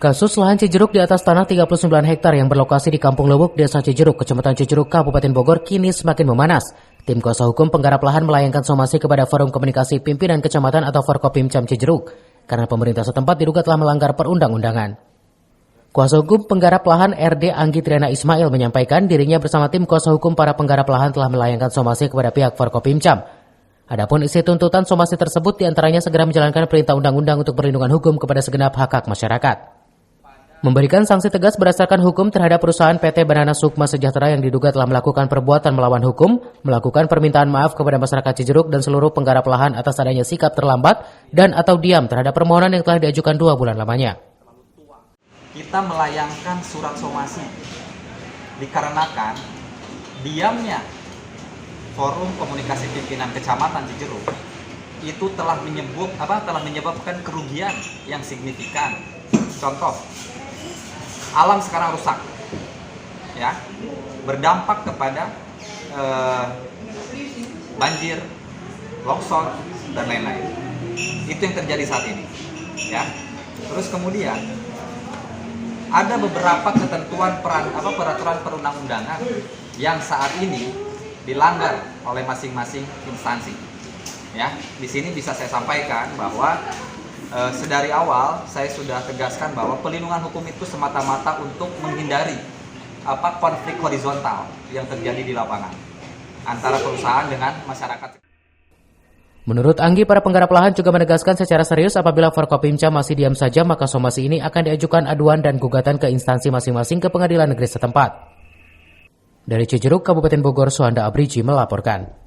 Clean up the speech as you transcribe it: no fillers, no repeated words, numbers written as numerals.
Kasus lahan Cijeruk di atas tanah 39 hektar yang berlokasi di Kampung Lubuk, Desa Cijeruk, Kecamatan Cijeruk, Kabupaten Bogor kini semakin memanas. Tim kuasa hukum penggarap lahan melayangkan somasi kepada Forum Komunikasi Pimpinan Kecamatan atau Forkopimcam Cijeruk karena pemerintah setempat diduga telah melanggar perundang-undangan. Kuasa hukum penggarap lahan RD Anggi Triana Ismail menyampaikan dirinya bersama tim kuasa hukum para penggarap lahan telah melayangkan somasi kepada pihak Forkopimcam. Adapun isi tuntutan somasi tersebut diantaranya segera menjalankan perintah undang-undang untuk perlindungan hukum kepada segenap hak-hak masyarakat. Memberikan sanksi tegas berdasarkan hukum terhadap perusahaan PT Banana Sukma Sejahtera yang diduga telah melakukan perbuatan melawan hukum, melakukan permintaan maaf kepada masyarakat Cijeruk dan seluruh penggarap lahan atas adanya sikap terlambat dan atau diam terhadap permohonan yang telah diajukan 2 bulan lamanya. Kita melayangkan surat somasi dikarenakan diamnya Forum Komunikasi Pimpinan Kecamatan Cijeruk itu telah menyebabkan kerugian yang signifikan. Contoh, alam sekarang rusak, ya, berdampak kepada banjir, longsor dan lain-lain. Itu yang terjadi saat ini, ya. Terus kemudian ada beberapa ketentuan peraturan perundang-undangan yang saat ini dilanggar oleh masing-masing instansi. Ya, di sini bisa saya sampaikan bahwa sedari awal saya sudah tegaskan bahwa pelindungan hukum itu semata-mata untuk menghindari konflik horizontal yang terjadi di lapangan antara perusahaan dengan masyarakat. Menurut Anggi, para penggarap lahan juga menegaskan secara serius apabila Forkopimcam masih diam saja maka somasi ini akan diajukan aduan dan gugatan ke instansi masing-masing ke pengadilan negeri setempat. Dari Cijeruk, Kabupaten Bogor, Suhanda Abriji melaporkan.